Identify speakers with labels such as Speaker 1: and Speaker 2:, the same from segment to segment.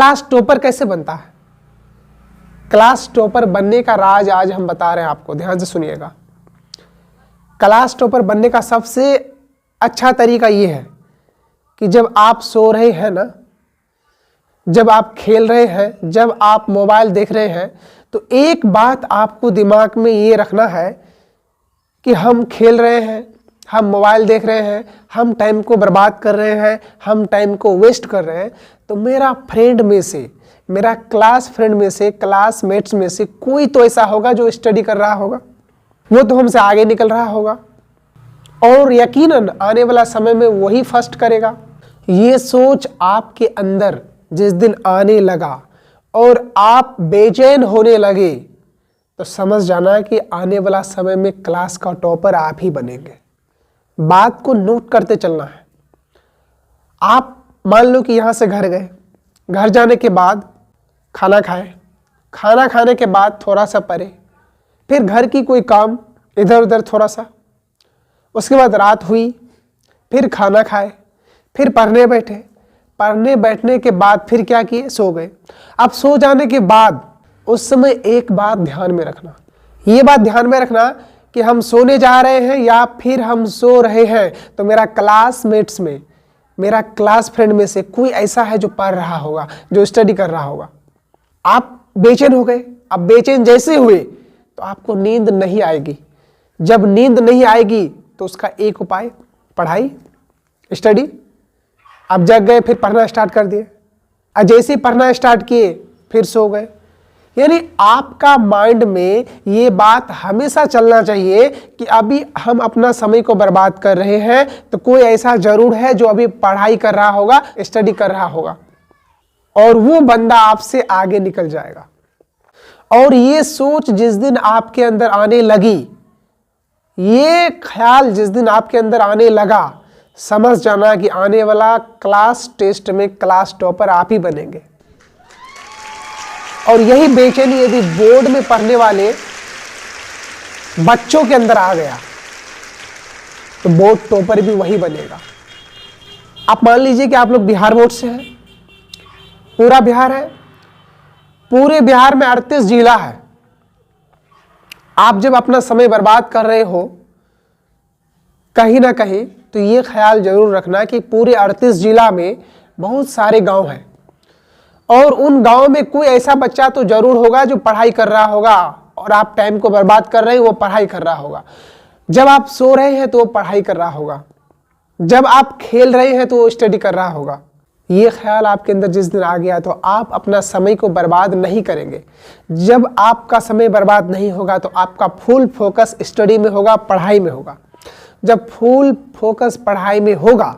Speaker 1: Class topper कैसे बनता है? क्लास टॉपर बनने का राज आज हम बता रहे हैं आपको, ध्यान से सुनिएगा। क्लास टॉपर बनने का सबसे अच्छा तरीका ये है कि जब आप सो रहे हैं ना, जब आप खेल रहे हैं, जब आप मोबाइल देख रहे हैं, तो एक बात आपको दिमाग में ये रखना है कि हम खेल रहे हैं, हम मोबाइल देख रहे हैं, हम टाइम को बर्बाद कर रहे हैं, हम टाइम को वेस्ट कर रहे हैं, तो मेरा फ्रेंड में से, मेरा क्लास फ्रेंड में से, क्लासमेट्स में से कोई तो ऐसा होगा जो स्टडी कर रहा होगा, वो तो हमसे आगे निकल रहा होगा और यकीनन आने वाला समय में वही फर्स्ट करेगा। ये सोच आपके अंदर जिस दिन आने लगा और आप बेचैन होने लगे, तो समझ जाना कि आने वाला समय में क्लास का टॉपर आप ही बनेंगे। बात को नोट करते चलना है। आप मान लो कि यहाँ से घर गए, घर जाने के बाद खाना खाए, खाना खाने के बाद थोड़ा सा पढ़े, फिर घर की कोई काम इधर उधर थोड़ा सा, उसके बाद रात हुई, फिर खाना खाए, फिर पढ़ने बैठे, पढ़ने बैठने के बाद फिर क्या किए? सो गए। अब सो जाने के बाद उस समय एक बात ध्यान में रखना, ये बात ध्यान में रखना कि हम सोने जा रहे हैं या फिर हम सो रहे हैं, तो मेरा क्लासमेट्स में, मेरा क्लास फ्रेंड में से कोई ऐसा है जो पढ़ रहा होगा, जो स्टडी कर रहा होगा। आप बेचैन हो गए। अब बेचैन जैसे हुए तो आपको नींद नहीं आएगी। जब नींद नहीं आएगी तो उसका एक उपाय, पढ़ाई, स्टडी। आप जग गए, फिर पढ़ना स्टार्ट कर दिए, और जैसे ही पढ़ना स्टार्ट किए फिर सो गए। यानी आपका माइंड में ये बात हमेशा चलना चाहिए कि अभी हम अपना समय को बर्बाद कर रहे हैं, तो कोई ऐसा जरूर है जो अभी पढ़ाई कर रहा होगा, स्टडी कर रहा होगा, और वो बंदा आपसे आगे निकल जाएगा। और ये सोच जिस दिन आपके अंदर आने लगी, ये ख्याल जिस दिन आपके अंदर आने लगा, समझ जाना कि आने वाला क्लास टेस्ट में क्लास टॉपर आप ही बनेंगे। और यही बेचैनी यदि बोर्ड में पढ़ने वाले बच्चों के अंदर आ गया, तो बोर्ड टॉपर भी वही बनेगा। आप मान लीजिए कि आप लोग बिहार बोर्ड से हैं, पूरा बिहार है, पूरे बिहार में 38 जिला है। आप जब अपना समय बर्बाद कर रहे हो कहीं ना कहीं, तो ये ख्याल जरूर रखना कि पूरे 38 जिला में बहुत सारे गांव हैं, और उन गांव में कोई ऐसा बच्चा तो जरूर होगा जो पढ़ाई कर रहा होगा, और आप टाइम को बर्बाद कर रहे हैं, वो पढ़ाई कर रहा होगा। जब आप सो रहे हैं तो वो पढ़ाई कर रहा होगा, जब आप खेल रहे हैं तो वो स्टडी कर रहा होगा। ये ख्याल आपके अंदर जिस दिन आ गया, तो आप अपना समय को बर्बाद नहीं करेंगे। जब आपका समय बर्बाद नहीं होगा तो आपका फुल फोकस स्टडी में होगा, पढ़ाई में होगा। जब फुल फोकस पढ़ाई में होगा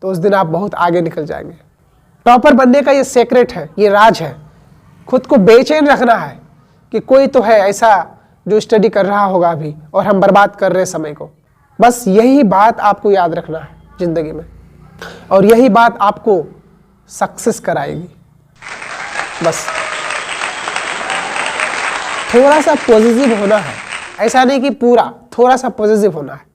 Speaker 1: तो उस दिन आप बहुत आगे निकल जाएंगे। टॉपर बनने का ये सीक्रेट है, ये राज है। खुद को बेचैन रखना है कि कोई तो है ऐसा जो स्टडी कर रहा होगा अभी, और हम बर्बाद कर रहे हैं समय को। बस यही बात आपको याद रखना है जिंदगी में, और यही बात आपको सक्सेस कराएगी। बस थोड़ा सा पॉजिटिव होना है, ऐसा नहीं कि पूरा, थोड़ा सा पॉजिटिव होना है।